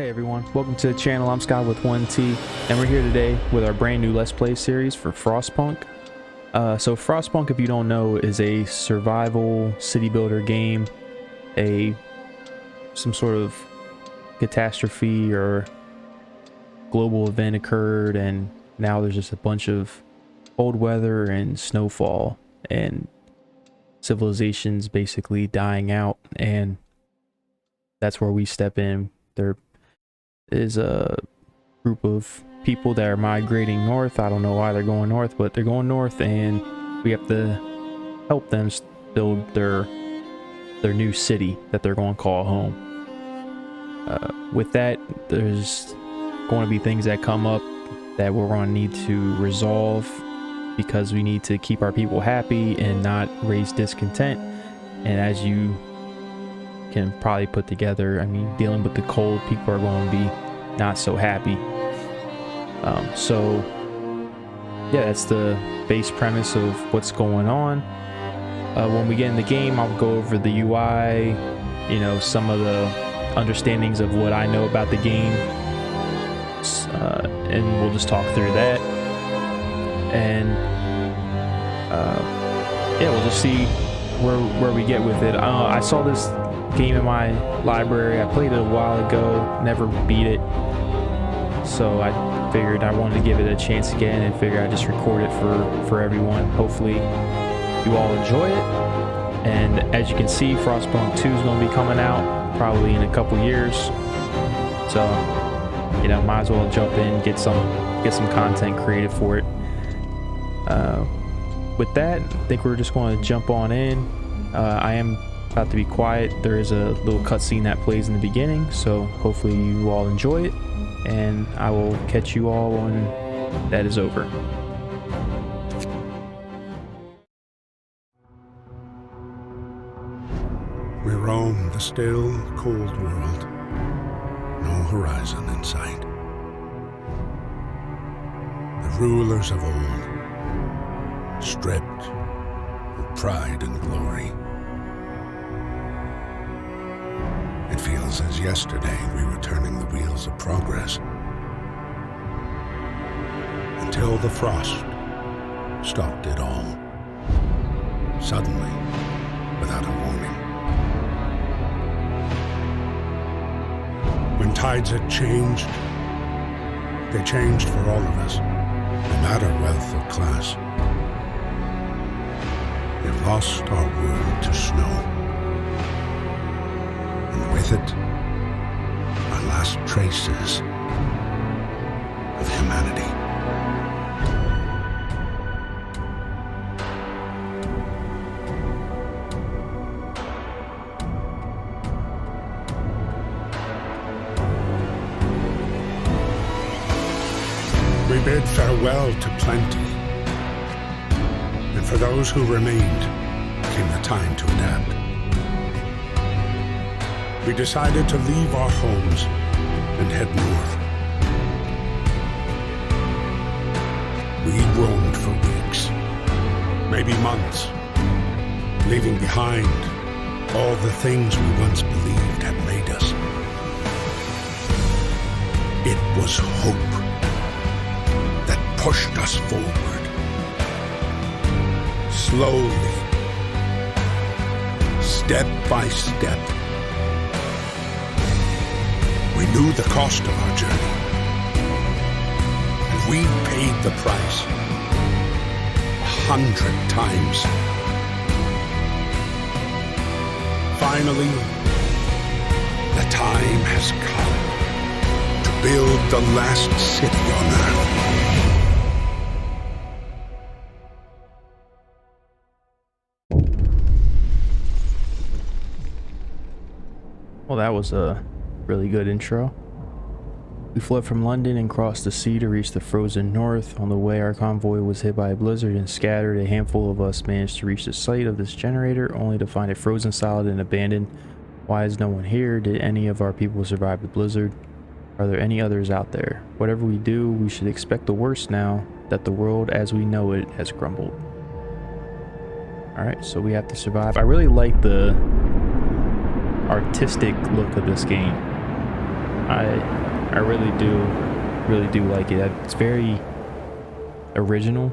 Hey everyone, welcome to the channel. I'm Scott with 1T, and we're here today with our brand new Let's Play series for Frostpunk. So Frostpunk, if you don't know, is a survival city builder game. Some sort of catastrophe or global event occurred, and now there's just a bunch of cold weather and snowfall and civilizations basically dying out, and that's where we step in. There is a group of people that are migrating north. I don't know why they're going north, but they're going north, and we have to help them build their new city that they're going to call home. With that, there's going to be things that come up that we're going to need to resolve, because we need to keep our people happy and not raise discontent. And as you can probably put together, I mean, dealing with the cold, people are going to be not so happy. So yeah, that's the base premise of what's going on. When we get in the game, I'll go over the UI, you know, some of the understandings of what I know about the game, and we'll just talk through that. And yeah, we'll just see where we get with it. I saw this game in my library. I played it a while ago, never beat it, so I figured I wanted to give it a chance again, and figured I'd just record it for everyone. Hopefully you all enjoy it. And as you can see, Frostpunk 2 is going to be coming out probably in a couple years, so you know, might as well jump in, get some content created for it. With that, I think we're just going to jump on in. I am about to be quiet. There is a little cutscene that plays in the beginning, so hopefully you all enjoy it, and I will catch you all when that is over. We roam the still, cold world, no horizon in sight. The rulers of old, stripped of pride and glory. It feels as yesterday we were turning the wheels of progress, until the frost stopped it all, suddenly, without a warning. When tides had changed, they changed for all of us, no matter wealth or class. We've lost our world to snow, and with it, our last traces of humanity. We bid farewell to plenty, and for those who remained came the time to adapt. We decided to leave our homes and head north. We roamed for weeks, maybe months, leaving behind all the things we once believed had made us. It was hope that pushed us forward, slowly, step by step. We knew the cost of our journey, and we paid the price 100 times. Finally, the time has come to build the last city on Earth. Well, that was a really good intro. We fled from London and crossed the sea to reach the frozen north. On the way, our convoy was hit by a blizzard and scattered. A handful of us managed to reach the site of this generator, only to find it frozen solid and abandoned. Why is no one here? Did any of our people survive the blizzard? Are there any others out there? Whatever we do, we should expect the worst now that the world as we know it has crumbled. Alright, so we have to survive. I really like the artistic look of this game. I really do like it. It's very original.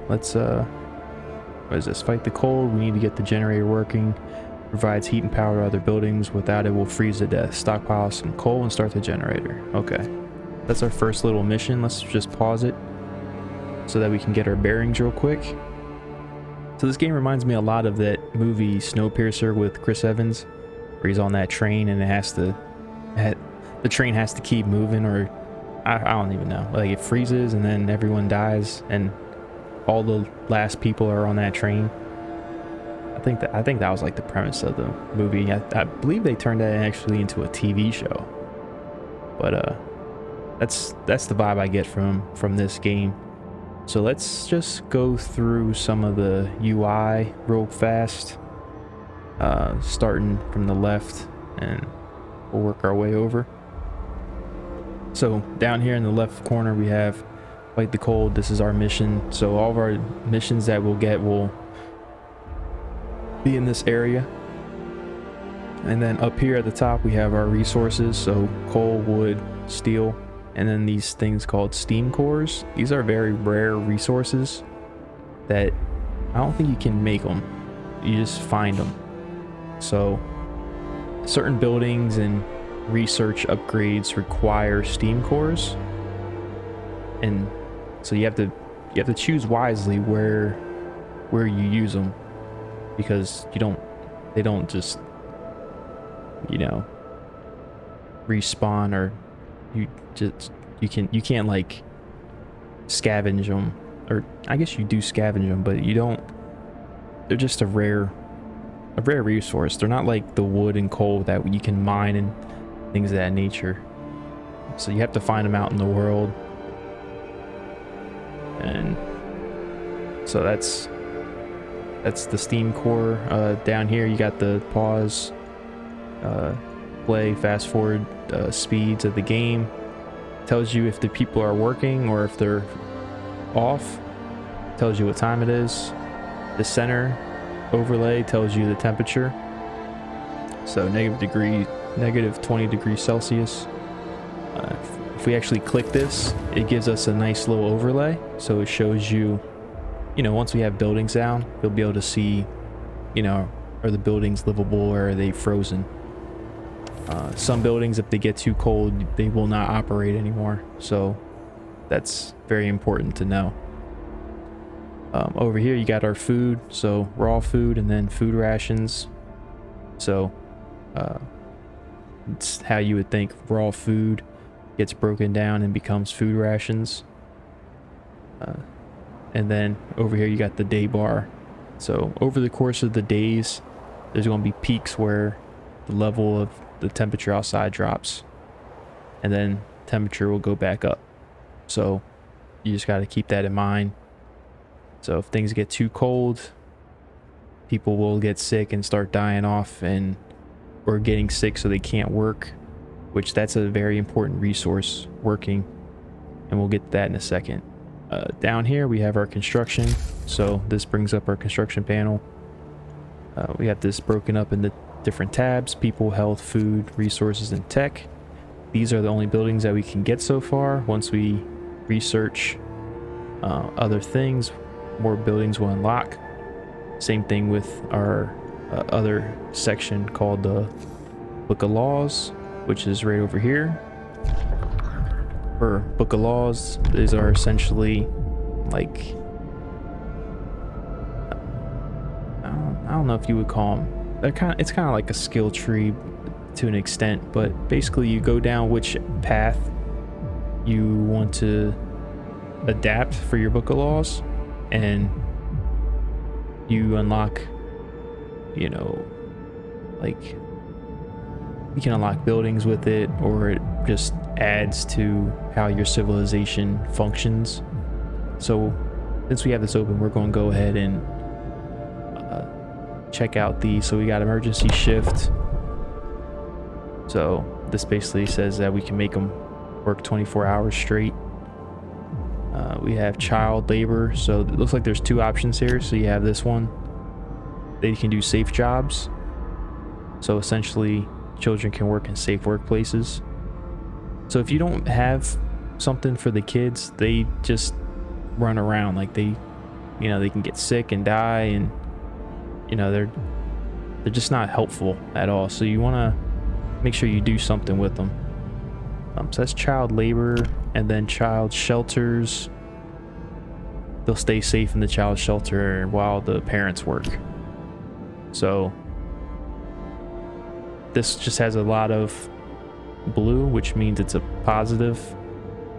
Let's what is this? Fight the cold. We need to get the generator working. Provides heat and power to other buildings. Without it, we'll freeze to death. Stockpile some coal and start the generator. Okay, that's our first little mission. Let's just pause it so that we can get our bearings real quick. So this game reminds me a lot of that movie Snowpiercer with Chris Evans, where he's on that train and the train has to keep moving, or I don't even know. Like it freezes and then everyone dies and all the last people are on that train. I think that was like the premise of the movie. I believe they turned that actually into a TV show. But that's the vibe I get from this game. So let's just go through some of the UI real fast, starting from the left, and we'll work our way over. So down here in the left corner we have Fight the Cold. This is our mission. So all of our missions that we'll get will be in this area. And then up here at the top we have our resources, so coal, wood, steel, and then these things called steam cores. These are very rare resources that I don't think you can make them, you just find them. So certain buildings and research upgrades require steam cores, and so you have to choose wisely where you use them, because they don't just, you know, respawn, or you can't like scavenge them, or I guess you do scavenge them, but you don't. They're just a rare resource. They're not like the wood and coal that you can mine and things of that nature. So you have to find them out in the world. And so that's the steam core. Down here you got the pause, play, fast forward speeds of the game. Tells you if the people are working or if they're off. Tells you what time it is. The center overlay tells you the temperature. So negative 20 degrees Celsius. If we actually click this, it gives us a nice little overlay. So it shows you, you know, once we have buildings down, you'll be able to see, you know, are the buildings livable or are they frozen? Some buildings, if they get too cold, they will not operate anymore. So that's very important to know. Over here you got our food, so raw food and then food rations. So it's how you would think raw food gets broken down and becomes food rations. And then over here you got the day bar. So over the course of the days, there's going to be peaks where the level of the temperature outside drops, and then temperature will go back up. So you just got to keep that in mind. So if things get too cold, people will get sick and start dying off, or getting sick so they can't work, which that's a very important resource, working, and we'll get to that in a second. Down here we have our construction. So this brings up our construction panel. We have this broken up into different tabs: people, health, food, resources, and tech. These are the only buildings that we can get so far. Once we research other things, more buildings will unlock. Same thing with our other section called the Book of Laws, which is right over here. For Book of Laws, these are essentially like, I don't know if you would call them, it's kind of like a skill tree to an extent, but basically you go down which path you want to adapt for your Book of Laws, and you unlock, you know, like you can unlock buildings with it, or it just adds to how your civilization functions. So since we have this open, we're going to go ahead and check out these. So we got emergency shift. So this basically says that we can make them work 24 hours straight. We have child labor. So it looks like there's two options here. So you have this one. They can do safe jobs. So essentially children can work in safe workplaces. So if you don't have something for the kids, they just run around like they can get sick and die, and they're just not helpful at all. So you want to make sure you do something with them. So that's child labor, and then child shelters. They'll stay safe in the child shelter while the parents work. So this just has a lot of blue, which means it's a positive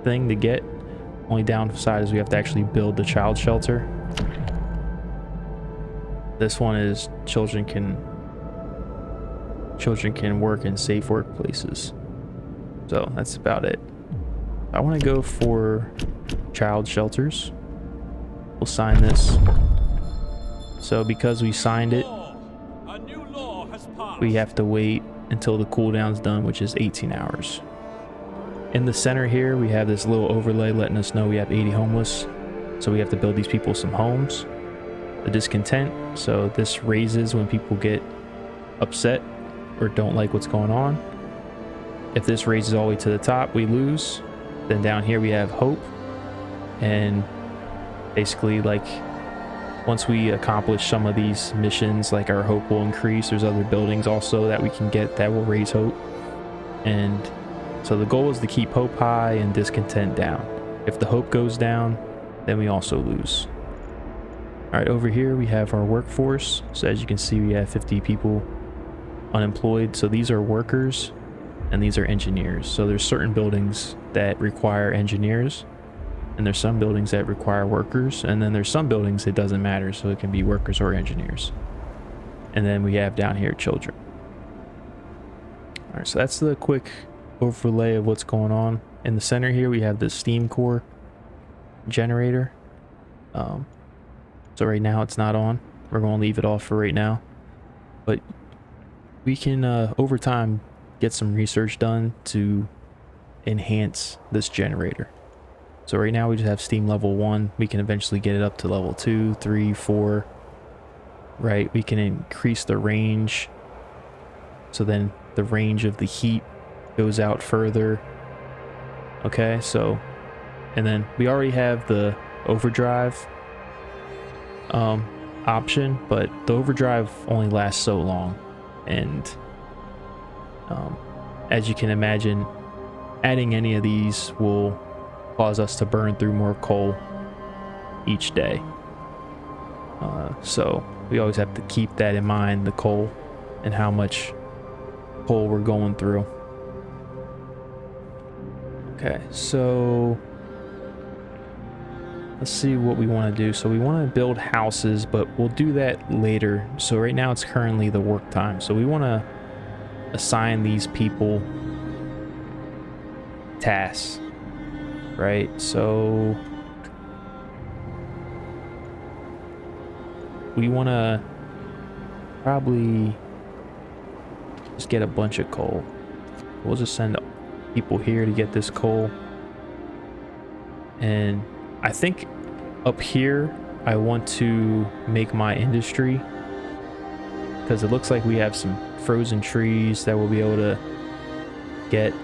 thing to get. Only downside is we have to actually build the child shelter. This one is children can work in safe workplaces. So that's about it. I want to go for child shelters. We'll sign this. So because we signed it, we have to wait until the cooldown's done, which is 18 hours. In the center here, we have this little overlay letting us know we have 80 homeless. So we have to build these people some homes. The discontent, so this raises when people get upset or don't like what's going on. If this raises all the way to the top, we lose. Then down here we have hope, and basically, like, once we accomplish some of these missions, like, our hope will increase. There's other buildings also that we can get that will raise hope. And so the goal is to keep hope high and discontent down. If the hope goes down, then we also lose. All right, over here we have our workforce. So as you can see, we have 50 people unemployed. So these are workers and these are engineers. So there's certain buildings that require engineers, and there's some buildings that require workers, and then there's some buildings it doesn't matter, so it can be workers or engineers. And then we have down here children. All right, so that's the quick overlay of what's going on. In the center here we have the steam core generator. So right now it's not on. We're going to leave it off for right now, but we can over time get some research done to enhance this generator. So right now we just have steam level 1. We can eventually get it up to level 2, 3, 4. Right, we can increase the range, so then the range of the heat goes out further. Okay, so, and then we already have the overdrive option, but the overdrive only lasts so long, and as you can imagine, adding any of these will cause us to burn through more coal each day. So we always have to keep that in mind, the coal and how much coal we're going through. Okay, so let's see what we want to do. So we want to build houses, but we'll do that later. So right now it's currently the work time. So we want to assign these people tasks, right? So we want to probably just get a bunch of coal. We'll just send people here to get this coal. And I think up here I want to make my industry, because it looks like we have some frozen trees that we'll be able to get.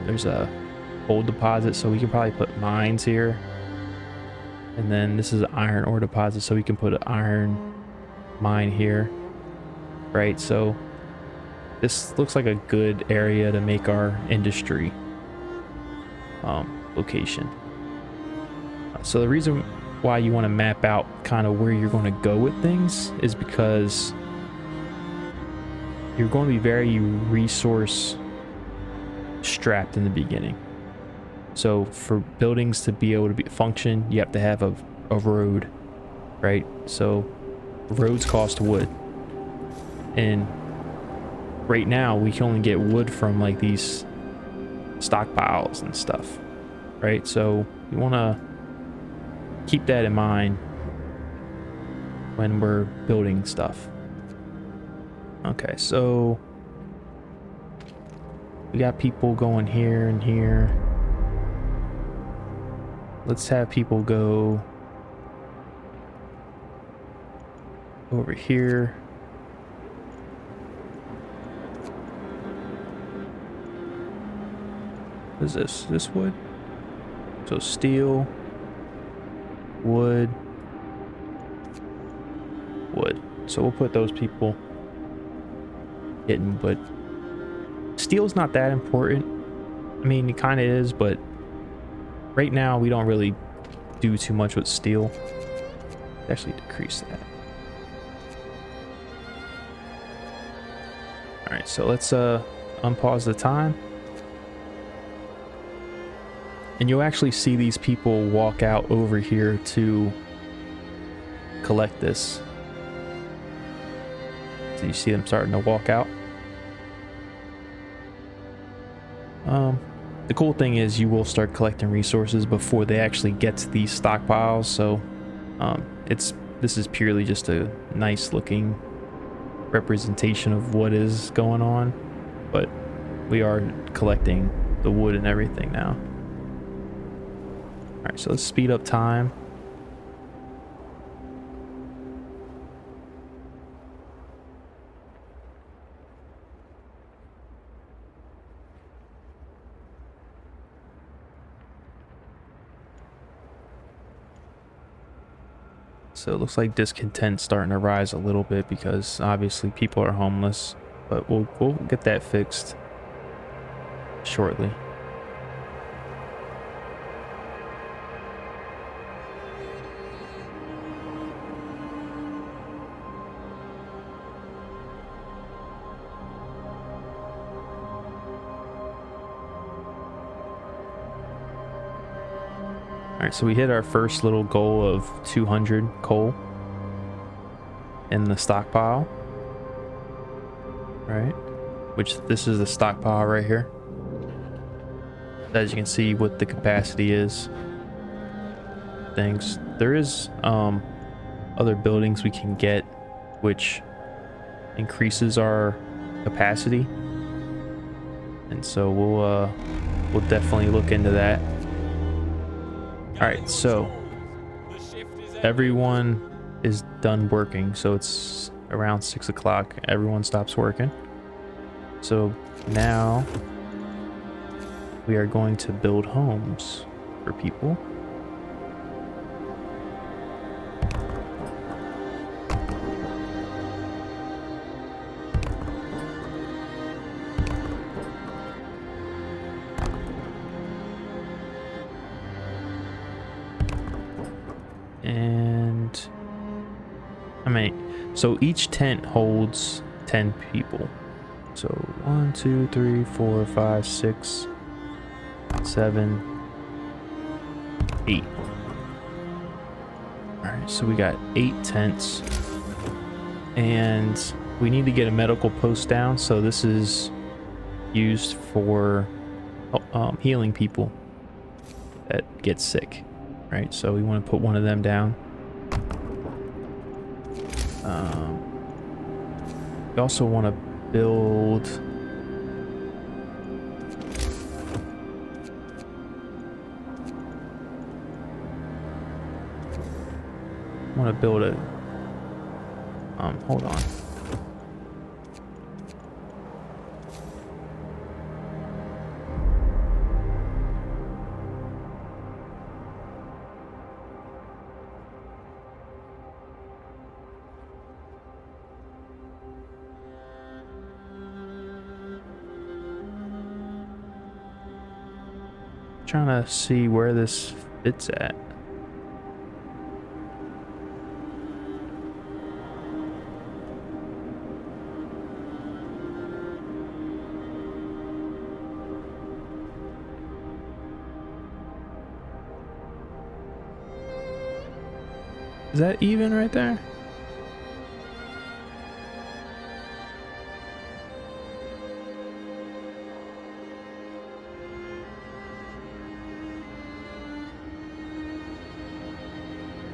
There's a gold deposit, so we can probably put mines here. And then this is an iron ore deposit, so we can put an iron mine here, right? So this looks like a good area to make our industry location. So the reason why you want to map out kind of where you're going to go with things is because you're going to be very resource strapped in the beginning. So for buildings to be able to function, you have to have a road, right? So roads cost wood, and right now we can only get wood from like these stockpiles and stuff, right? So you want to keep that in mind when we're building stuff. Okay, so we got people going here and here. Let's have people go over here. What is this? Is this wood? So steel, wood, wood. So we'll put those people hitting, but steel's not that important. I mean, it kind of is, but right now we don't really do too much with steel. Actually decrease that. All right, so let's unpause the time. And you'll actually see these people walk out over here to collect this. So you see them starting to walk out. The cool thing is you will start collecting resources before they actually get to these stockpiles. So this is purely just a nice looking representation of what is going on, but we are collecting the wood and everything now. All right, so let's speed up time. So it looks like discontent's starting to rise a little bit because obviously people are homeless, but we'll get that fixed shortly. All right, so we hit our first little goal of 200 coal in the stockpile. All right, which this is the stockpile right here. As you can see what the capacity is. Things. There is other buildings we can get which increases our capacity. And so we'll definitely look into that. All right, so everyone is done working, so it's around 6 o'clock. Everyone stops working. So now we are going to build homes for people. And I mean, so each tent holds 10 people. So 1, 2, 3, 4, 5, 6, 7, 8. All right, so we got 8 tents, and we need to get a medical post down. So this is used for healing people that get sick. Right, so we want to put one of them down. We also want to build a hold on. Trying to see where this fits at. Is that even right there?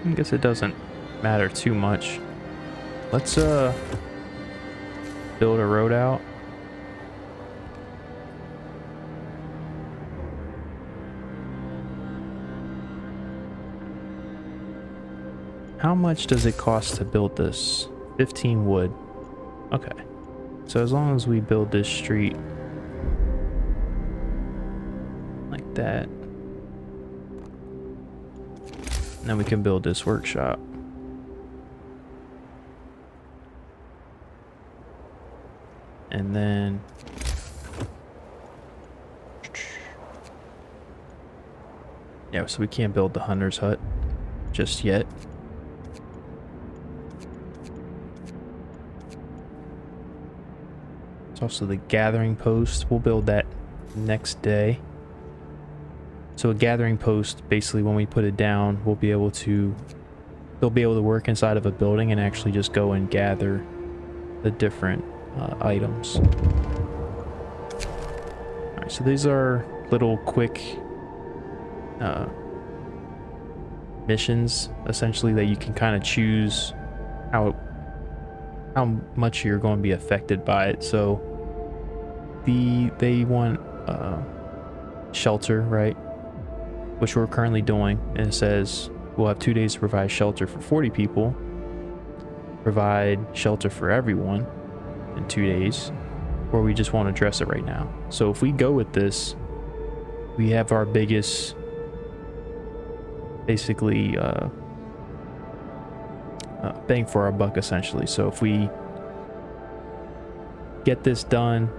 I guess it doesn't matter too much. Let's build a road out. How much does it cost to build this? 15 wood. Okay. So as long as we build this street that. And then we can build this workshop. And then yeah, so we can't build the hunter's hut just yet. There's also the gathering post. We'll build that next day. So a gathering post, basically when we put it down, we'll be able to, they'll be able to work inside of a building and actually just go and gather the different items. Alright, so these are little quick missions, essentially, that you can kind of choose how much you're going to be affected by it. So they want shelter, right? Which we're currently doing, and it says we'll have 2 days to provide shelter for 40 people, provide shelter for everyone in 2 days, or we just want to address it right now. So if we go with this, we have our biggest, basically, bang for our buck, essentially. So if we get this done,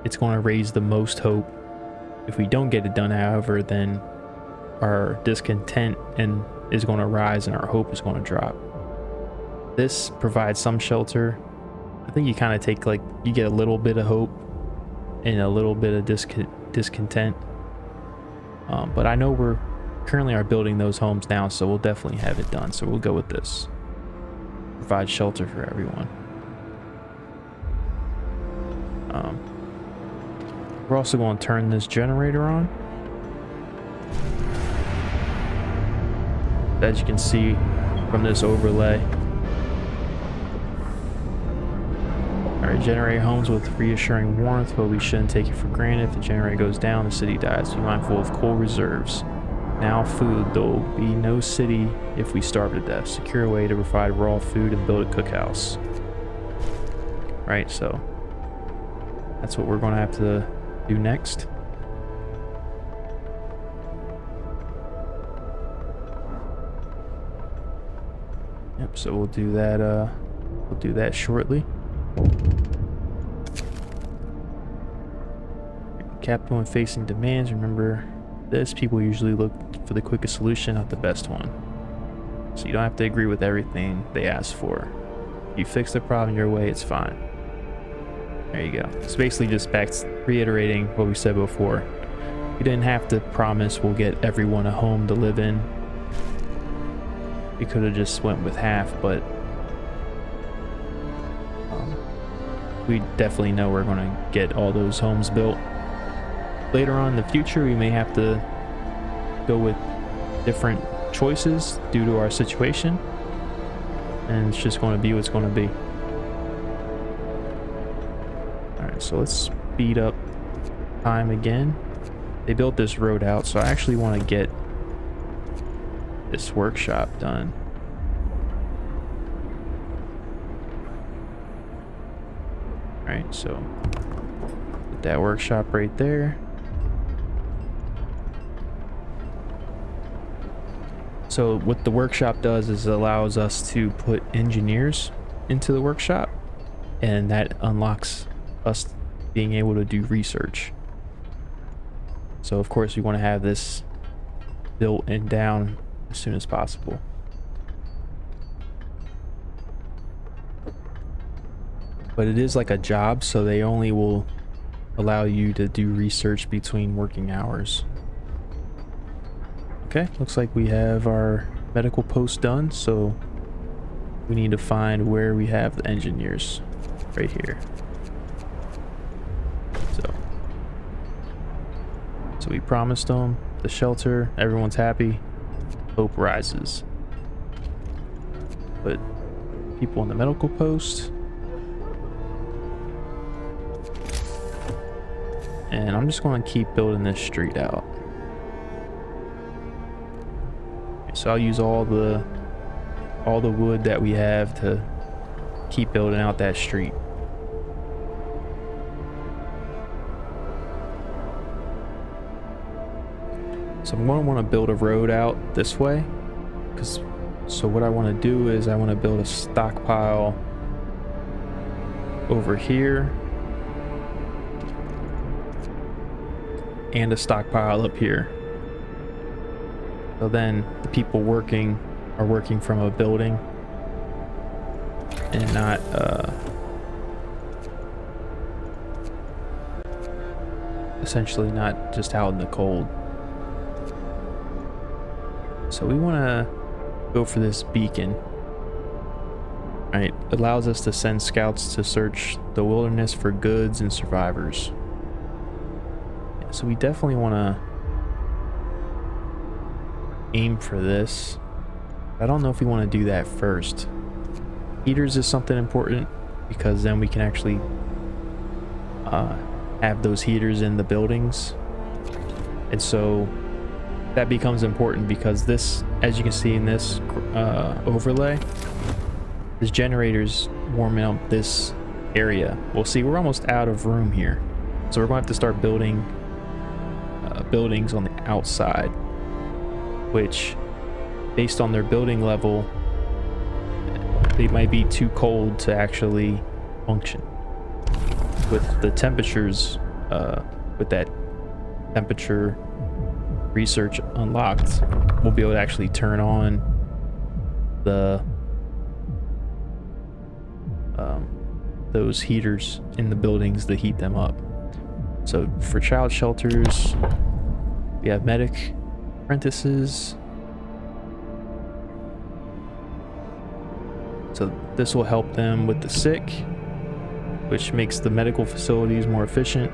it's going to raise the most hope. If we don't get it done, however, then our discontent is going to rise and our hope is going to drop. This provides some shelter. I think you kind of take, like, you get a little bit of hope and a little bit of discontent. But I know we're currently are building those homes now, so we'll definitely have it done. So we'll go with this. Provide shelter for everyone. We're also going to turn this generator on. As you can see from this overlay. Alright, generate homes with reassuring warmth, but we shouldn't take it for granted. If the generator goes down, the city dies. Be mindful of coal reserves. Now food. There'll be no city if we starve to death. Secure a way to provide raw food and build a cookhouse. Right, so that's what we're going to have to do next. Yep, so we'll do that shortly. Captain when facing demands, remember this, people usually look for the quickest solution, not the best one. So you don't have to agree with everything they ask for. You fix the problem your way, it's fine. There you go. It's basically just back reiterating what we said before. You didn't have to promise we'll get everyone a home to live in. We could have just went with half, but we definitely know we're going to get all those homes built. Later on in the future, we may have to go with different choices due to our situation, and it's just going to be what's going to be. Alright, so let's speed up time again. They built this road out, so I actually want to get this workshop done. Alright, so put that workshop right there. So what the workshop does is it allows us to put engineers into the workshop, and that unlocks us being able to do research. So of course we want to have this built and down as soon as possible. But it is like a job, so they only will allow you to do research between working hours. Okay, looks like we have our medical post done, so we need to find where we have the engineers. Right here. So we promised them the shelter, everyone's happy, hope rises. Put people on the medical post. And I'm just going to keep building this street out. So I'll use all the wood that we have to keep building out that street. So I'm going to want to build a road out this way, so what I want to do is I want to build a stockpile over here and a stockpile up here. So then the people working are working from a building and not essentially not just out in the cold. So we want to go for this beacon. Right, it allows us to send scouts to search the wilderness for goods and survivors. Yeah, so we definitely want to aim for this. I don't know if we want to do that first. Heaters is something important because then we can actually have those heaters in the buildings, and so that becomes important because this, as you can see in this overlay, this generator's warming up this area. We'll see we're almost out of room here, so we're going to have to start building buildings on the outside, which based on their building level they might be too cold to actually function. With the temperatures, with that temperature research unlocked, we'll be able to actually turn on the those heaters in the buildings to heat them up. So for child shelters, we have medic apprentices. So this will help them with the sick, which makes the medical facilities more efficient.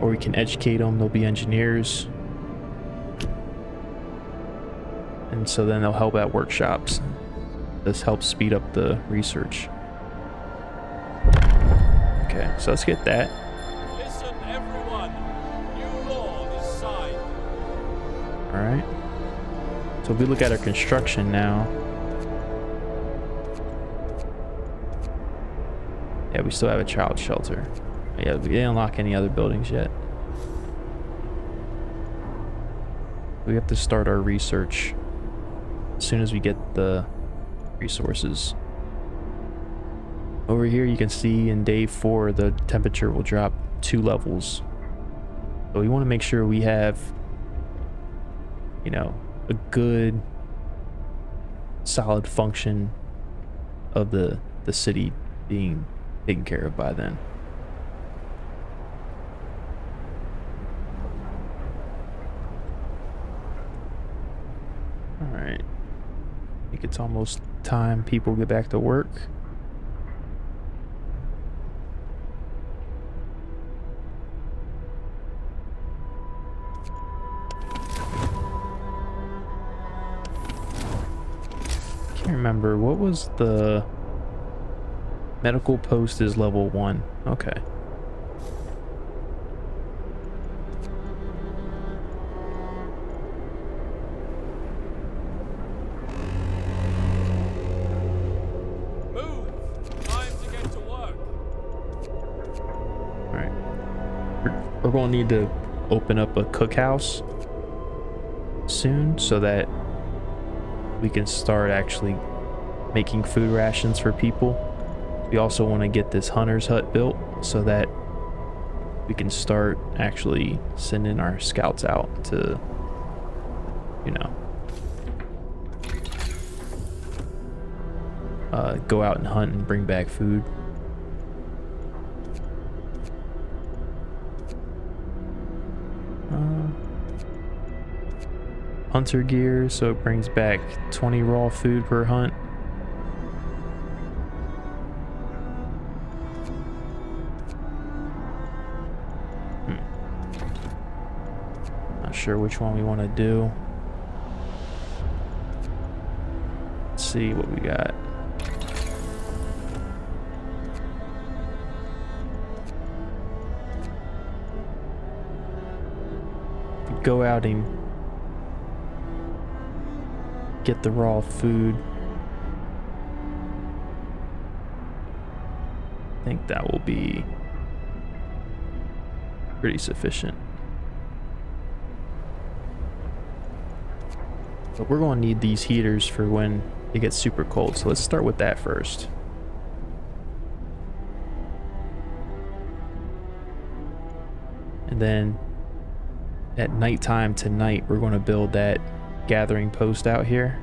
Or we can educate them, they'll be engineers. And so then they'll help at workshops. This helps speed up the research. Okay, so let's get that. Listen, everyone. New law is signed. All right. So if we look at our construction now, yeah, we still have a child shelter. Yeah, we didn't unlock any other buildings yet. We have to start our research as soon as we get the resources. Over here you can see in day 4 the temperature will drop 2 levels. So we want to make sure we have, you know, a good solid function of the city being taken care of by then. All right, I think it's almost time people get back to work. Can't remember, what was the medical post is level 1. Okay. Move! Time to get to work. All right. We're going to need to open up a cookhouse soon so that we can start actually making food rations for people. We also want to get this hunter's hut built so that we can start actually sending our scouts out to, you know, go out and hunt and bring back food. Hunter gear, so it brings back 20 raw food per hunt. Not sure which one we want to do. Let's see what we got. Go out and get the raw food. I think that will be pretty sufficient. But we're going to need these heaters for when it gets super cold. So let's start with that first. And then at nighttime tonight, we're going to build that gathering post out here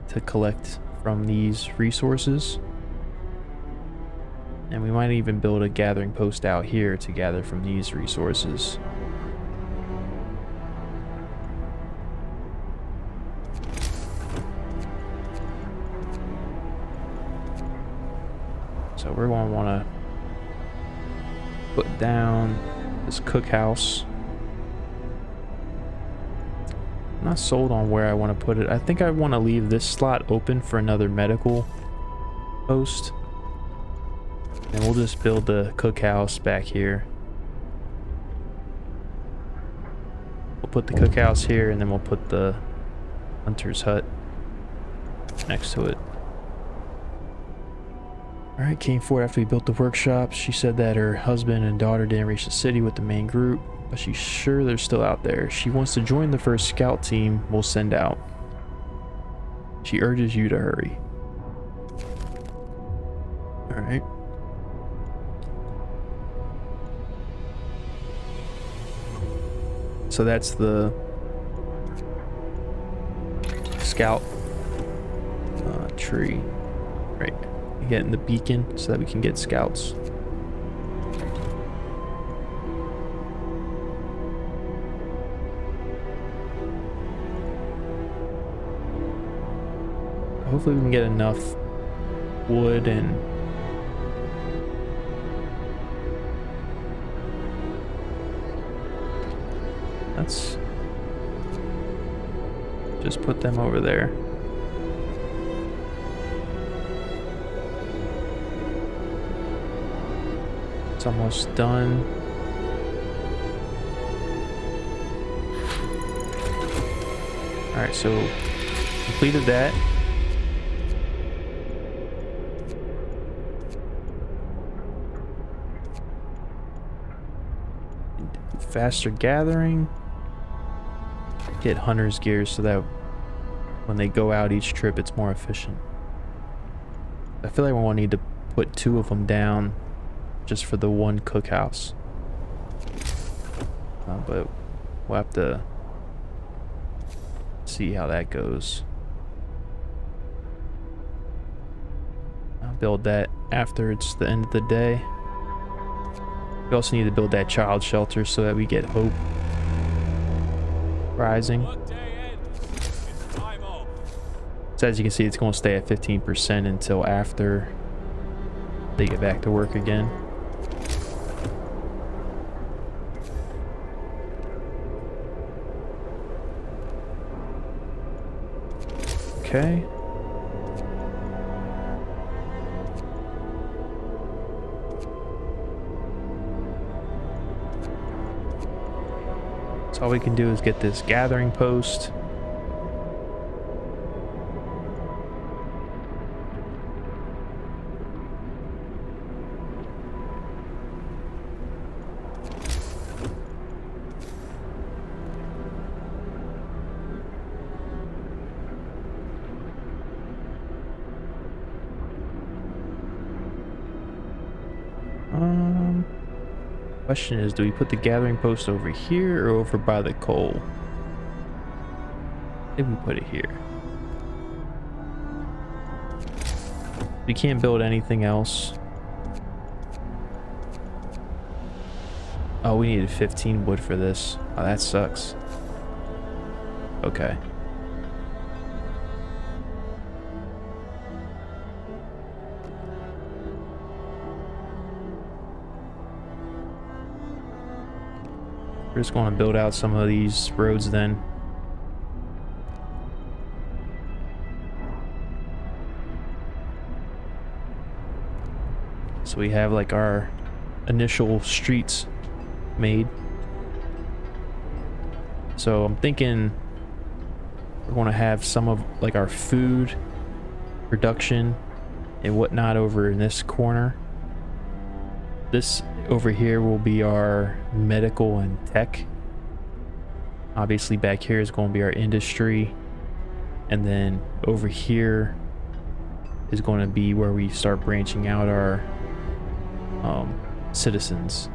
to collect from these resources. And we might even build a gathering post out here to gather from these resources. So we're going to want to put down this cookhouse. I'm not sold on where I want to put it. I think I want to leave this slot open for another medical post. And we'll just build the cookhouse back here. We'll put the cookhouse here, and then we'll put the hunter's hut next to it. Alright, came forward after we built the workshop. She said that her husband and daughter didn't reach the city with the main group, but she's sure they're still out there. She wants to join the first scout team we'll send out. She urges you to hurry. Alright. So that's the scout tree. Right. Getting the beacon so that we can get scouts. Hopefully we can get enough wood and let's just put them over there. It's almost done. Alright, so completed that. Faster gathering. Get hunter's gear so that when they go out each trip it's more efficient. I feel like we will need to put 2 of them down just for the one cookhouse. But we'll have to see how that goes. I'll build that after it's the end of the day. We also need to build that child shelter so that we get hope rising. So as you can see, it's going to stay at 15% until after they get back to work again. Okay. So all we can do is get this gathering post. Question is, do we put the gathering post over here or over by the coal? Maybe we put it here. We can't build anything else. Oh, we needed 15 wood for this. Oh, that sucks. Okay. We're just going to build out some of these roads then. So we have like our initial streets made. So I'm thinking we're going to have some of like our food production and whatnot over in this corner. This over here will be our medical and tech Obviously back here is going to be our industry, and then over here is going to be where we start branching out our citizens.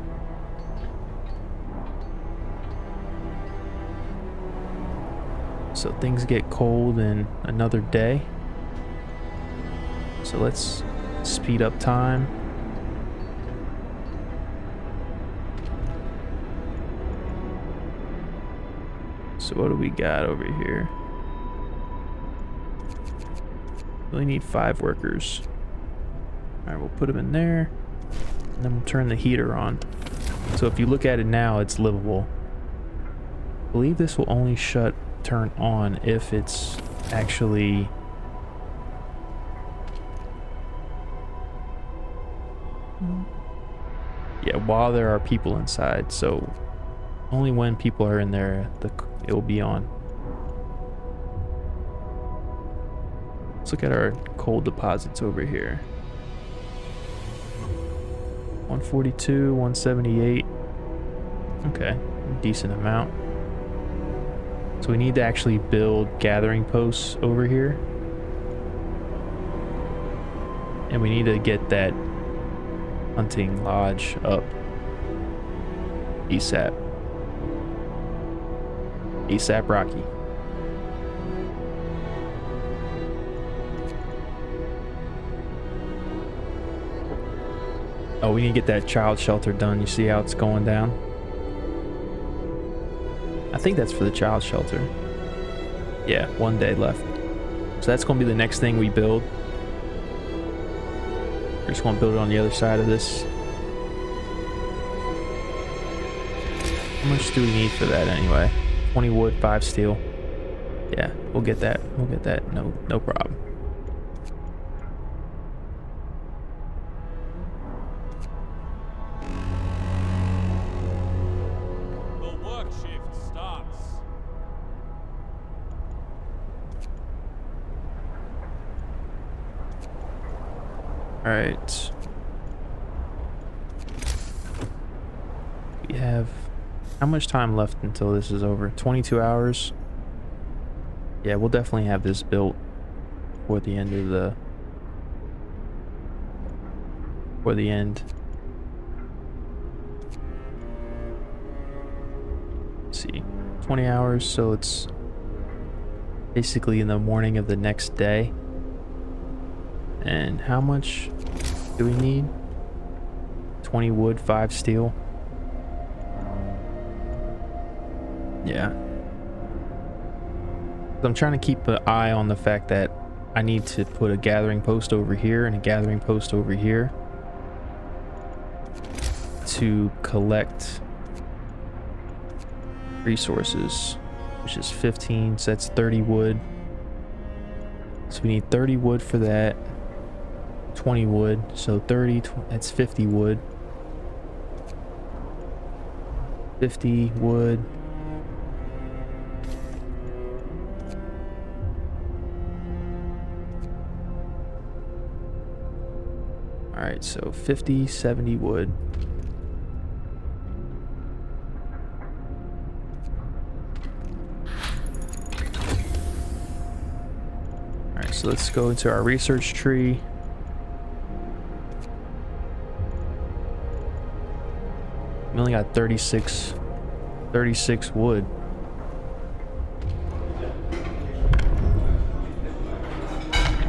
So things get cold in another day. So let's speed up time. So what do we got over here? Really need 5 workers. All right, we'll put them in there, and then we'll turn the heater on. So if you look at it now, it's livable. I believe this will only turn on if it's actually while there are people inside. So only when people are in there it will be on. Let's look at our coal deposits over here. 142, 178. Okay, decent amount. So we need to actually build gathering posts over here. And we need to get that hunting lodge up ASAP. ASAP Rocky. Oh, we need to get that child shelter done. You see how it's going down? I think that's for the child shelter. Yeah, 1 day left. So that's going to be the next thing we build. We're just going to build it on the other side of this. How much do we need for that anyway? 20 wood, 5 steel. Yeah, we'll get that. We'll get that. No problem. The work shift starts. All right. We have how much time left until this is over? 22 hours. Yeah, we'll definitely have this built for the end of the Let's see, 20 hours, so it's basically in the morning of the next day. And how much do we need? 20 wood, 5 steel. Yeah. I'm trying to keep an eye on the fact that I need to put a gathering post over here and a gathering post over here to collect resources, which is 15, so that's 30 wood. So we need 30 wood for that. 20 wood, so 30, that's 50 wood. 50 wood. All right, so 50, 70 wood. All right, so let's go into our research tree. We only got 36 wood.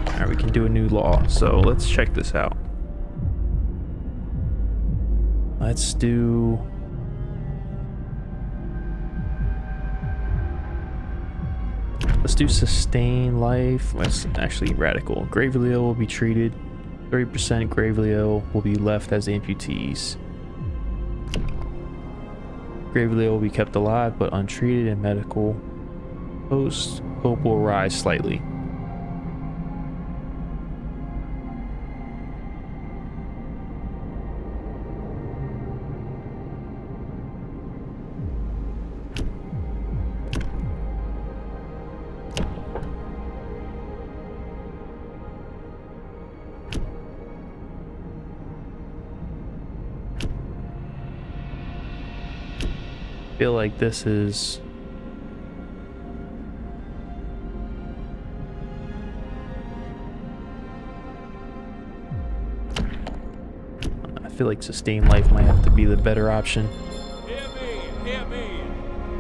All right, we can do a new law. So let's check this out. Let's do sustain life. Let's actually radical. Gravely ill will be treated. 30% gravely ill will be left as amputees. Gravely ill will be kept alive but untreated in medical post. Hope will rise slightly. Feel like this is feel like sustained life might have to be the better option. Hear me, hear me.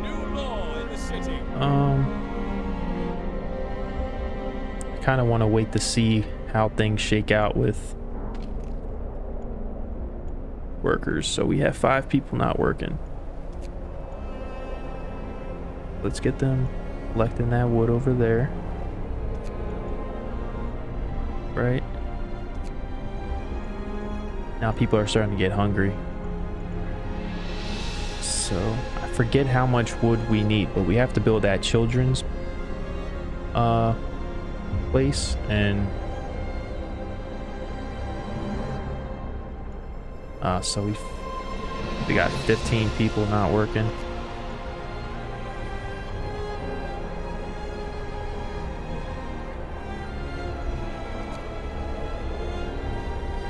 New law in the city. I kind of want to wait to see how things shake out with workers. So we have 5 people not working. Let's get them collecting that wood over there. Right? Now people are starting to get hungry. So I forget how much wood we need, but we have to build that children's place, and so we got 15 people not working.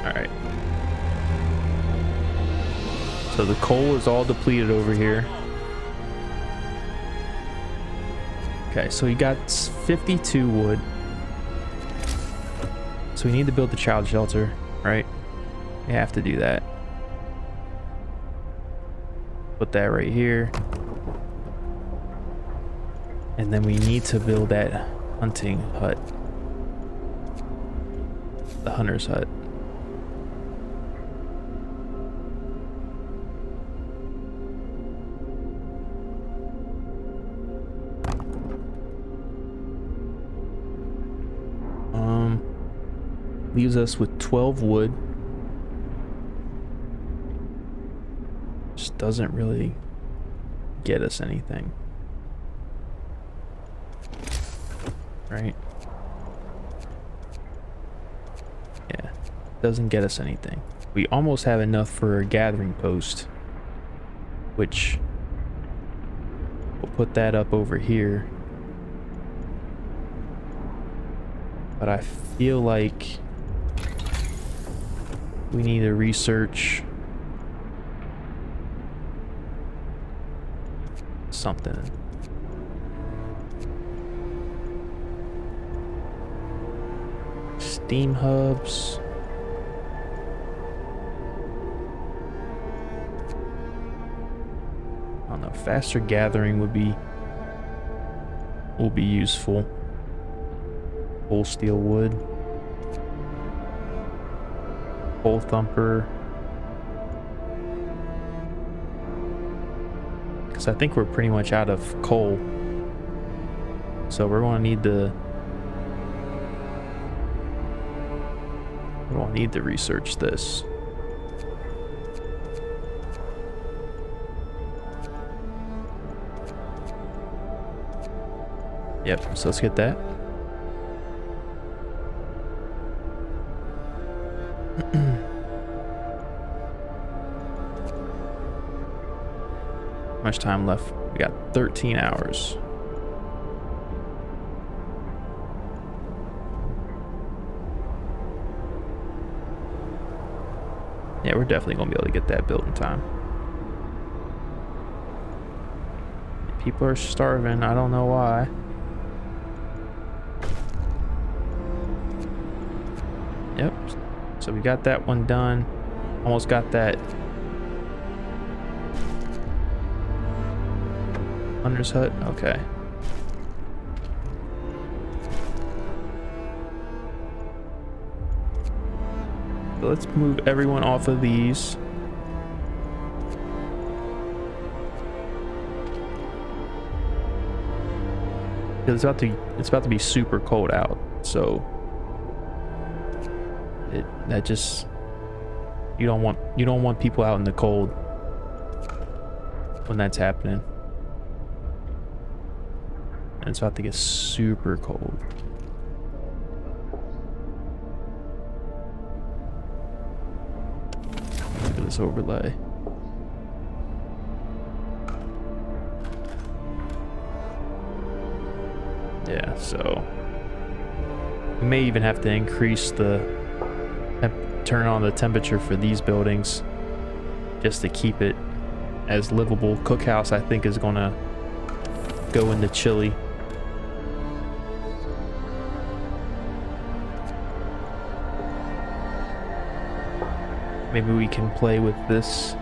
Alright. So the coal is all depleted over here. Okay, so we got 52 wood. So we need to build the child shelter, right? We have to do that. Put that right here. And then we need to build that hunting hut. The hunter's hut. Leaves us with 12 wood. Just doesn't really get us anything. Right? Yeah, doesn't get us anything. We almost have enough for a gathering post, which we'll put that up over here. But I feel like we need to research something. Steam hubs. I don't know, faster gathering will be useful. Full steel wood. Coal thumper. Because I think we're pretty much out of coal. So we're going to need to research this. Yep, so let's get that. How much time left? We got 13 hours. Yeah, we're definitely gonna be able to get that built in time. People are starving. I don't know why. Yep. So we got that one done. Almost got that hunter's hut. Okay. So let's move everyone off of these. Because it's about to be super cold out, so that just you don't want people out in the cold when that's happening. And it's about to get super cold. Look at this overlay. Yeah, so we may even have to increase turn on the temperature for these buildings just to keep it as livable. Cookhouse, I think, is gonna go into chilly. maybe we can play with this.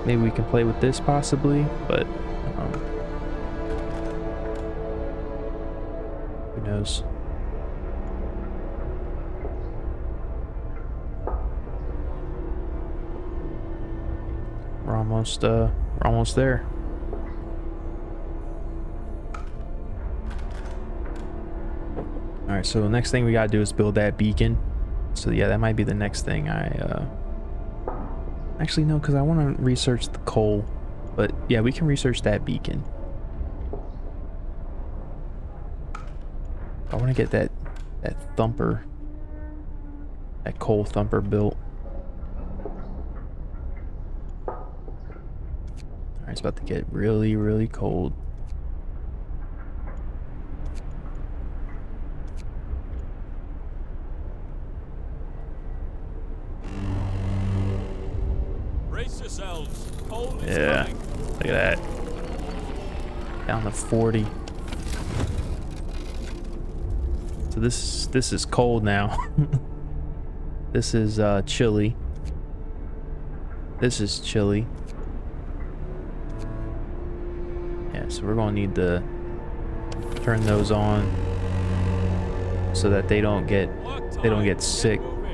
Maybe we can play with this possibly, but who knows? We're almost there. All right, so the next thing we gotta do is build that beacon. So yeah, that might be the next thing I actually no, because I want to research the coal, but yeah, we can research that beacon. I want to get that thumper, that coal thumper built. All right, it's about to get really, really cold. Brace yourselves. Cold is Yeah, coming. look at that. Down to 40. So this is cold now. This is chilly. This is chilly. Yeah, so we're gonna need to turn those on so that they don't get sick. Moving.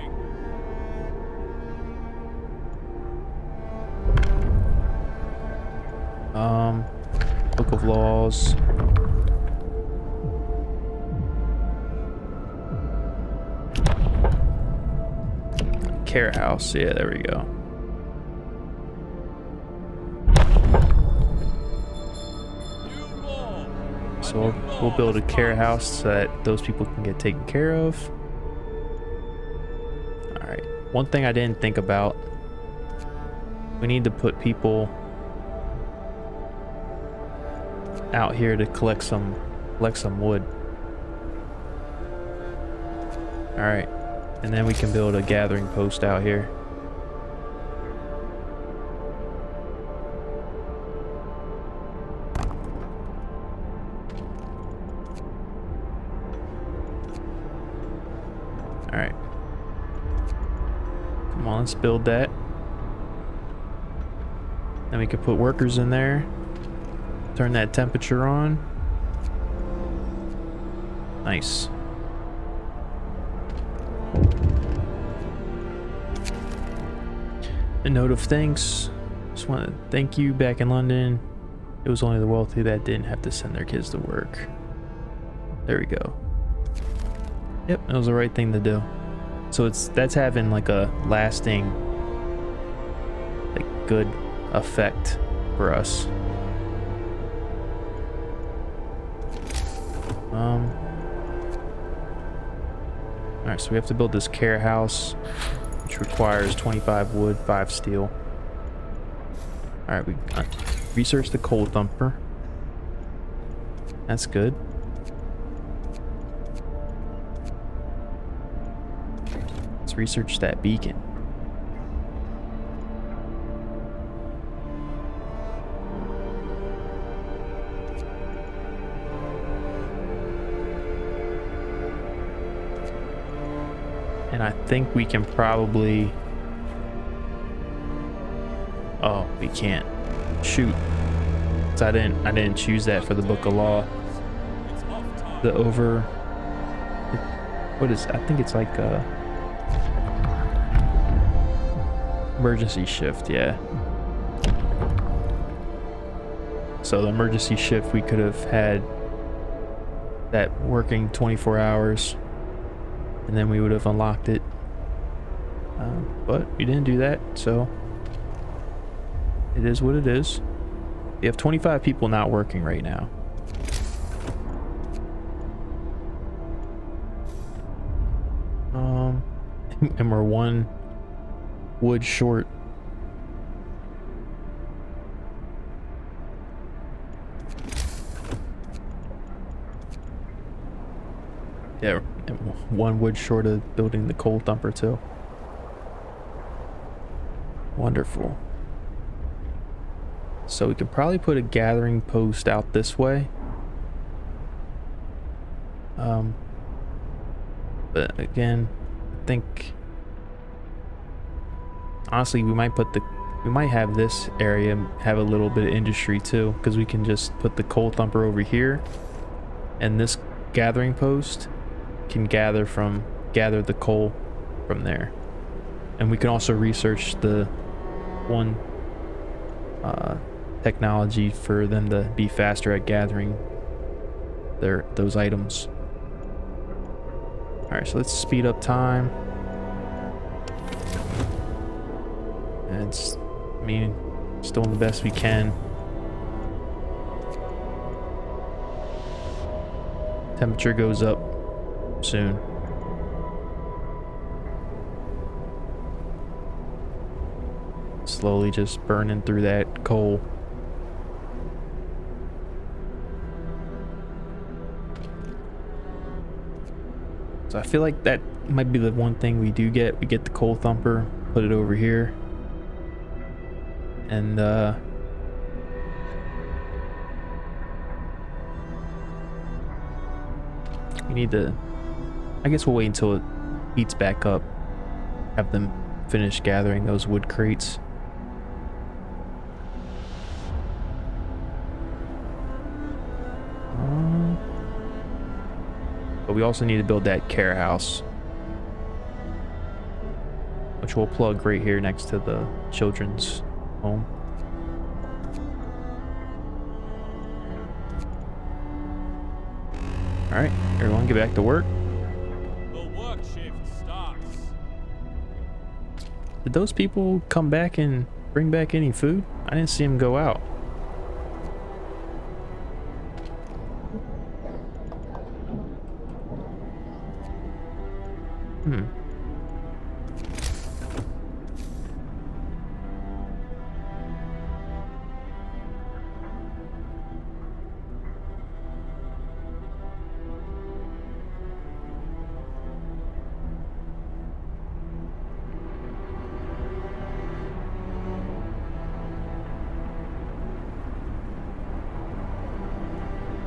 Book of Laws. Care House, yeah, there we go. New law. So we'll build a care house so that those people can get taken care of. Alright, one thing I didn't think about. We need to put people out here to collect some wood. Alright. And then we can build a gathering post out here. Alright. Come on, let's build that. Then we can put workers in there. Turn that temperature on. Nice. A note of thanks. Just want to thank you back in London. It was only the wealthy that didn't have to send their kids to work. There we go. Yep, it was the right thing to do. So that's having like a lasting, like, good effect for us. Alright, so we have to build this care house, which requires 25 wood, 5 steel. Alright, we researched the coal thumper. That's good. Let's research that beacon. And I think we can probably... Oh, we can't. Shoot. So I didn't choose that for the Book of Law. It's off time. The over... What is... I think it's like a... Emergency shift, yeah. So the emergency shift, we could have had that working 24 hours. And then we would have unlocked it. But we didn't do that, so it is what it is. We have 25 people not working right now. And we're 1 wood short. Yeah, and 1 wood short of building the coal thumper too. Wonderful. So we could probably put a gathering post out this way. But again, I think Honestly, we might have this area have a little bit of industry too, because we can just put the coal thumper over here, and this gathering post can gather the coal from there. And we can also research the one technology for them to be faster at gathering those items. All right, so let's speed up time. And it's, I mean, still doing the best we can. Temperature goes up soon. Slowly just burning through that coal. So I feel like that might be the one thing we do get. We get the coal thumper, put it over here. And we need to, I guess we'll wait until it heats back up. Have them finish gathering those wood crates. But we also need to build that care house, which we'll plug right here next to the children's home. All right, everyone get back to work. The work shift starts. Did those people come back and bring back any food? I didn't see them go out.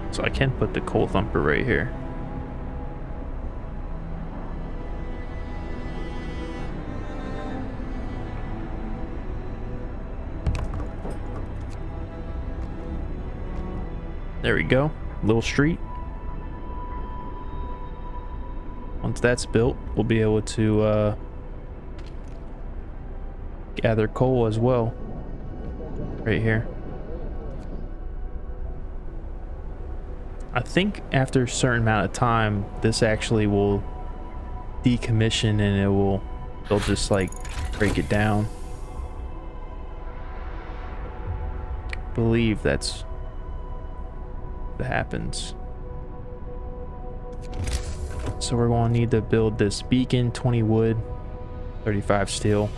So I can put the coal thumper right here. There we go. Little street. Once that's built, we'll be able to gather coal as well. Right here. I think after a certain amount of time, this actually will decommission and they'll just like break it down. I believe that's what happens. So we're going to need to build this beacon, 20 wood, 35 steel.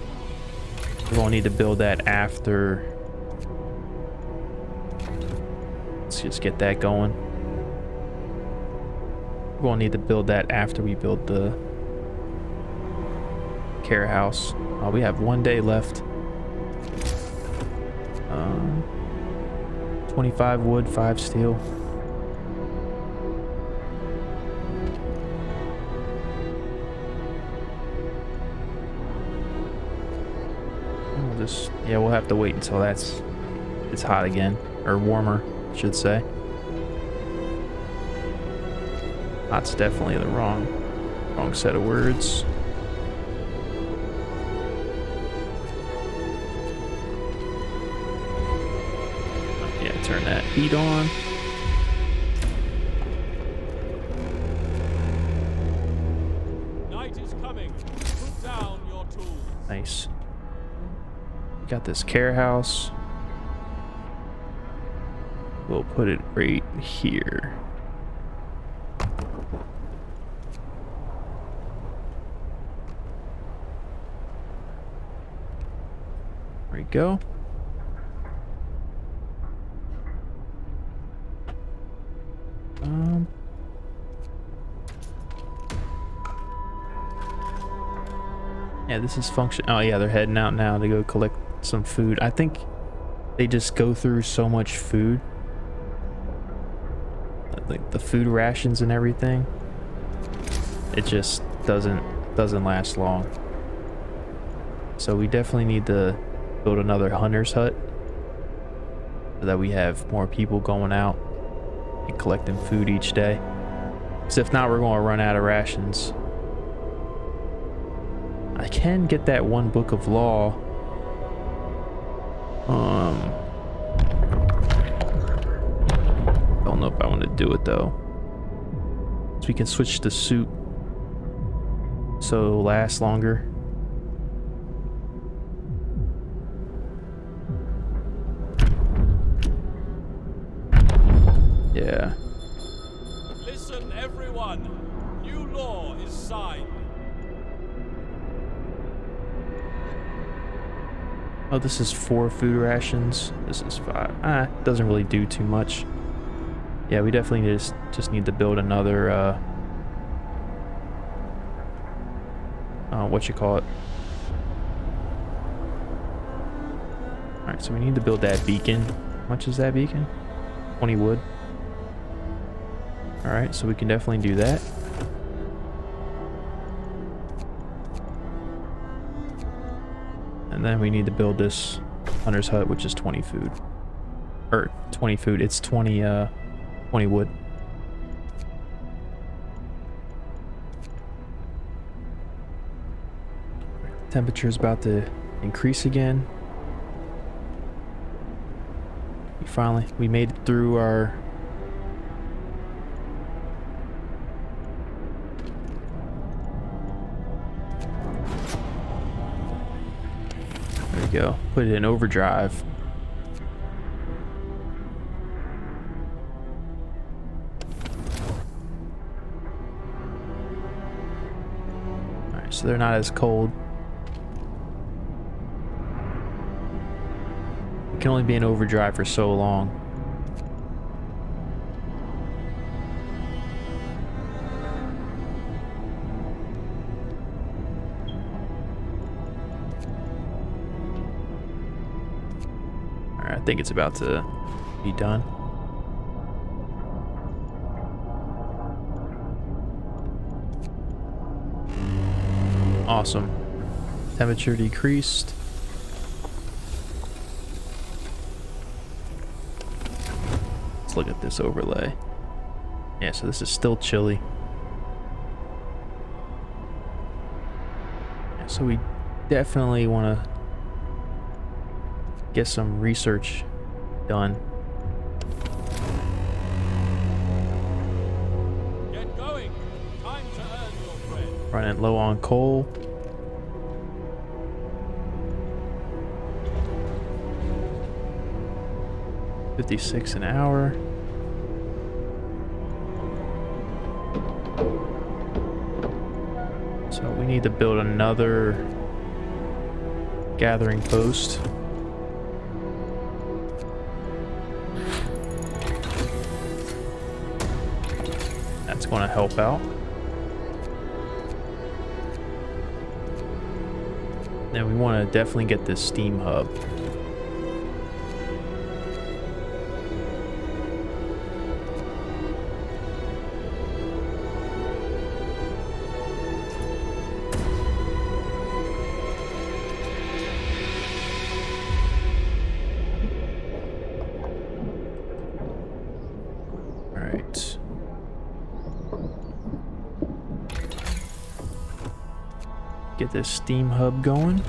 We're going to need to build that after. Let's just get that going. We're going to need to build that after we build the care house. We have 1 day left. 25 wood, 5 steel. We'll have to wait until it's hot again, or warmer, I should say. Hot's definitely the wrong set of words. Yeah, turn that heat on. Night is coming. Put down your tools. Nice. Got this care house. We'll put it right here. There we go. Yeah, this is function. Oh yeah, they're heading out now to go collect some food. I think they just go through so much food, like the food rations and everything. It just doesn't last long. So we definitely need to build another hunter's hut so that we have more people going out and collecting food each day. Because if not, we're going to run out of rations. I can get that one book of law. Don't know if I want to do it though. So we can switch the suit so it'll last longer. Yeah. Listen, everyone. New law is signed. Oh, this is 4 food rations. This is 5. Doesn't really do too much. Yeah, we definitely just need to build another, what you call it. Alright, so we need to build that beacon. How much is that beacon? 20 wood. Alright, so we can definitely do that. And then we need to build this hunter's hut, which is 20 food. Or 20 food, it's 20 wood. Temperature's about to increase again. We made it through our there we go. Put it in overdrive. Alright, so they're not as cold. It can only be in overdrive for so long. Alright, I think it's about to be done. Awesome. Temperature decreased. Let's look at this overlay. Yeah, so this is still chilly. Yeah, so we definitely want to get some research done. Get going. Time to earn your bread. Running low on coal. $56 an hour. So we need to build another gathering post. That's going to help out. Then we want to definitely get this steam hub. Get this steam hub going.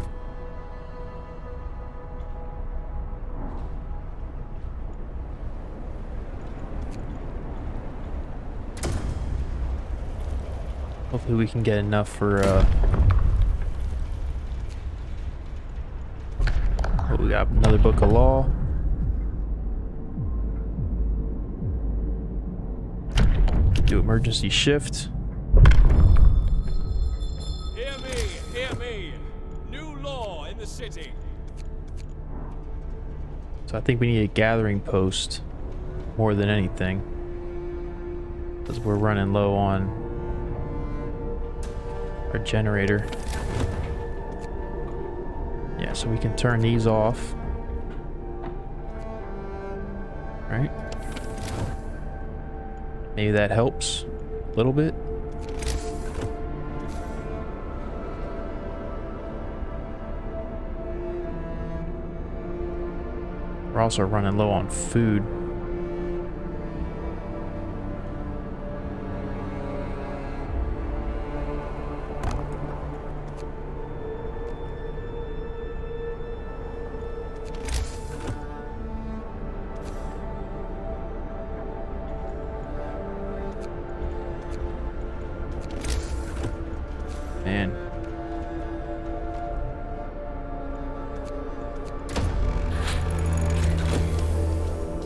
Hopefully we can get enough for oh, we got another book of law. Do emergency shift. Hear me. New law in the city. So I think we need a gathering post more than anything, because we're running low on our generator. Yeah, so we can turn these off. Right? Maybe that helps a little bit. We're also running low on food. Man.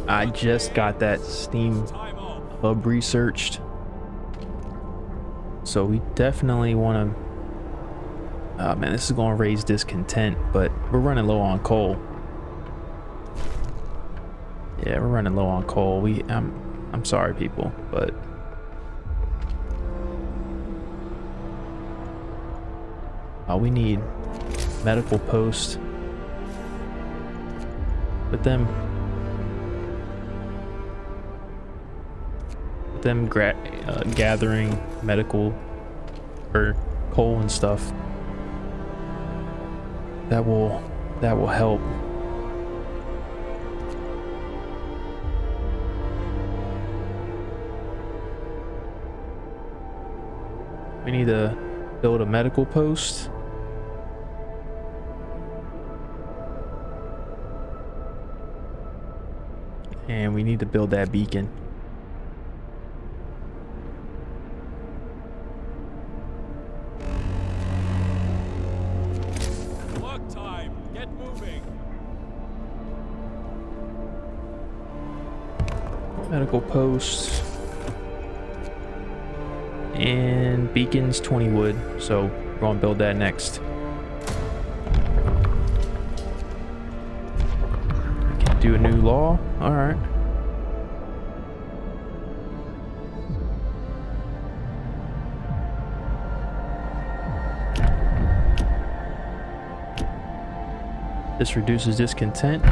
I just got that Steam hub researched, so we definitely want to. Oh man, this is going to raise discontent, but we're running low on coal. Yeah, we're running low on coal. I'm sorry, people, but we need medical post. With them gathering medical or coal and stuff, that will help. We need to build a medical post. And we need to build that beacon. Work time. Get moving. Medical post. And beacons 20 wood. So we're going to build that next. Do a new law. All right. This reduces discontent.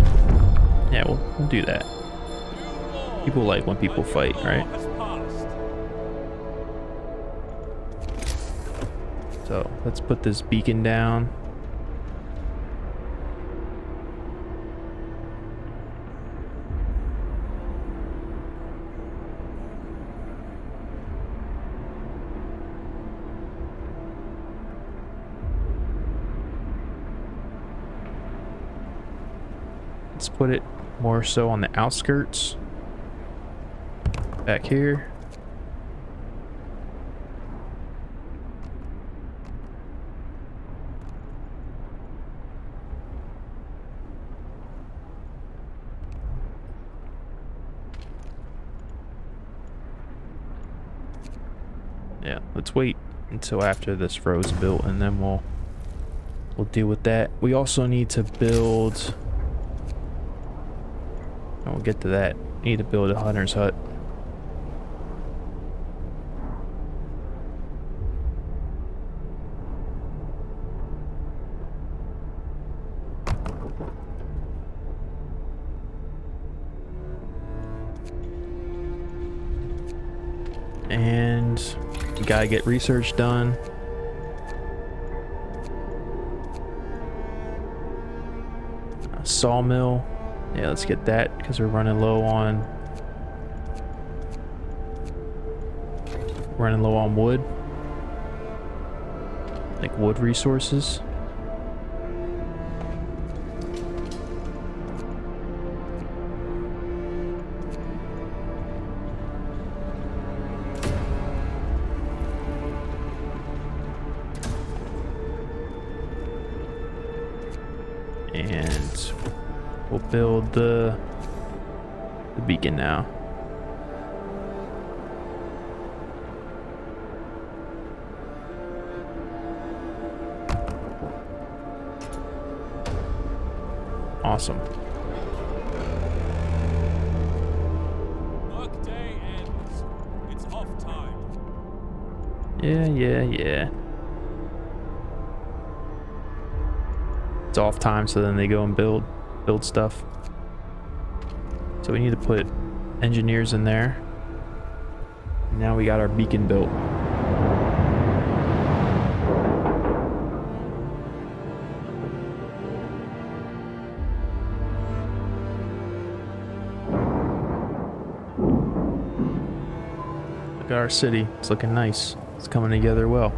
Yeah, we'll do that. People like when people fight, right? So let's put this beacon down. Let's put it more so on the outskirts. Back here. Yeah, let's wait until after this road's built and then we'll deal with that. We also need to build, we'll get to that. Need to build a hunter's hut. And you gotta get research done. A sawmill. Yeah, let's get that because we're running low on wood. Like wood resources. And we'll build the beacon now. Awesome. Workday ends. It's off time. Yeah. It's off time, so then they go and build stuff. So we need to put engineers in there. Now we got our beacon built. at our city. It's looking nice. It's coming together well.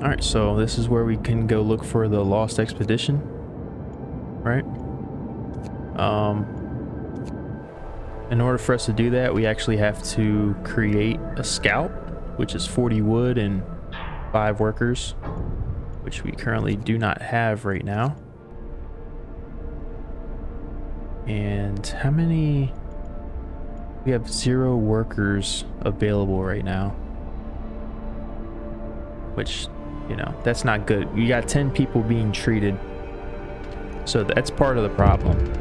Alright, so this is where we can go look for the lost expedition. Right? In order for us to do that, we actually have to create a scout, which is 40 wood and 5 workers, which we currently do not have right now. And how many? We have 0 workers available right now, which, you know, that's not good. You got 10 people being treated, so that's part of the problem.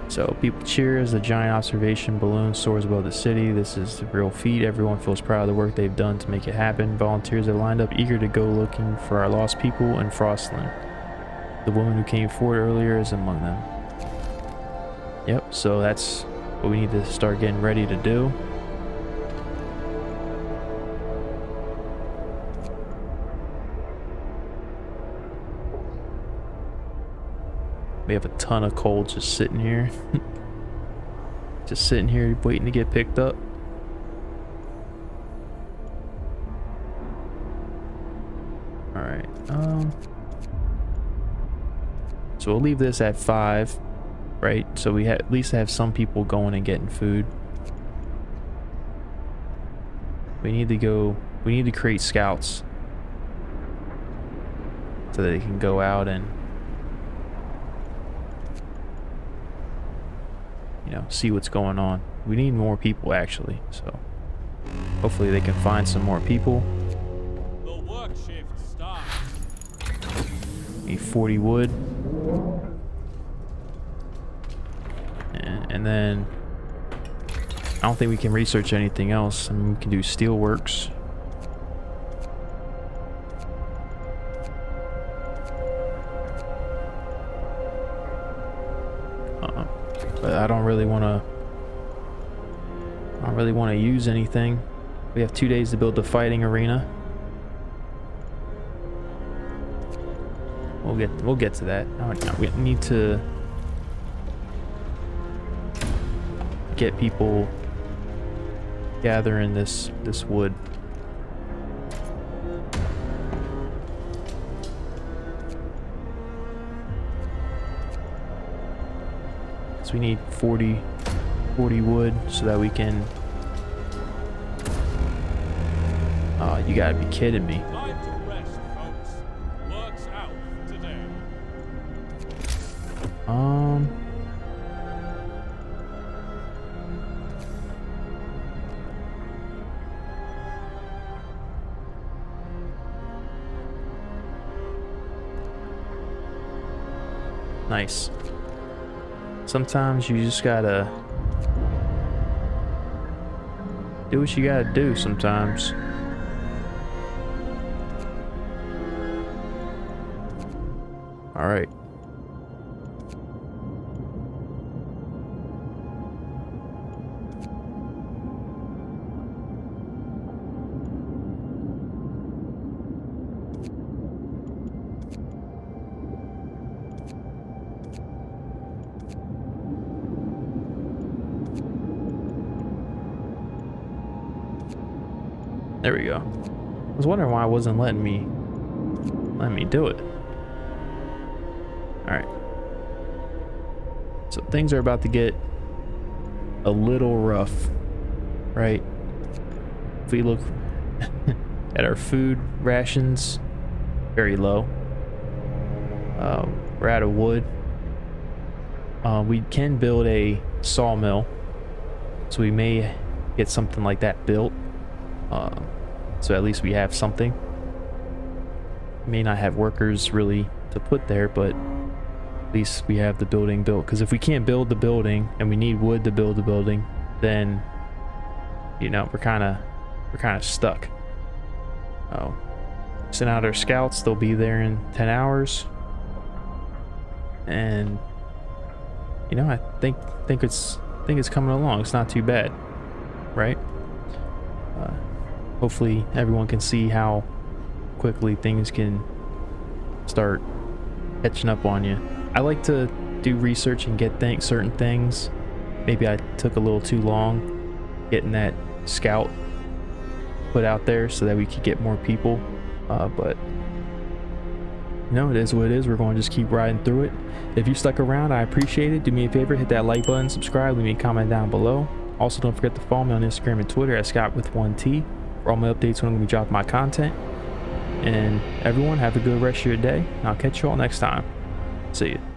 So people cheer as the giant observation balloon soars above the city. This is a real feat. Everyone feels proud of the work they've done to make it happen. Volunteers have lined up, eager to go looking for our lost people in Frostland. The woman who came forward earlier is among them. Yep, so that's what we need to start getting ready to do. We have a ton of coal just sitting here. Just sitting here waiting to get picked up. Alright, so we'll leave this at 5, right? So we at least have some people going and getting food. We need to create scouts so that they can go out and, you know, see what's going on. We need more people actually, so hopefully they can find some more people. The work shift starts. Need 40 wood. And then I don't think we can research anything else. I mean, we can do steelworks. But I don't really want to use anything. We have 2 days to build the fighting arena. We'll get to that. No, we need to get people gathering this wood. So we need 40 wood so that we can. Oh, you gotta be kidding me. Time to rest, folks. Work's out today. Nice. Sometimes you just gotta do what you gotta do sometimes. All right. There we go. I was wondering why it wasn't letting me do it. All right. So things are about to get a little rough, right? If we look at our food rations, very low. We're out of wood. We can build a sawmill, so we may get something like that built. So at least we have something. May not have workers really to put there, but at least we have the building built. Because if we can't build the building and we need wood to build the building, then, you know, we're kind of stuck. Oh, send out our scouts. They'll be there in 10 hours. And, you know, I think it's coming along. It's not too bad, right? hopefully everyone can see how quickly things can start catching up on you. I like to do research and get certain things. Maybe I took a little too long getting that scout put out there so that we could get more people, but you know, it is what it is. We're going to just keep riding through it. If you stuck around, I appreciate it. Do me a favor, hit that like button, subscribe, leave me a comment down below. Also, don't forget to follow me on Instagram and Twitter at Scott1T for all my updates when I'm going to be dropping my content. And everyone, have a good rest of your day. And I'll catch you all next time. See you.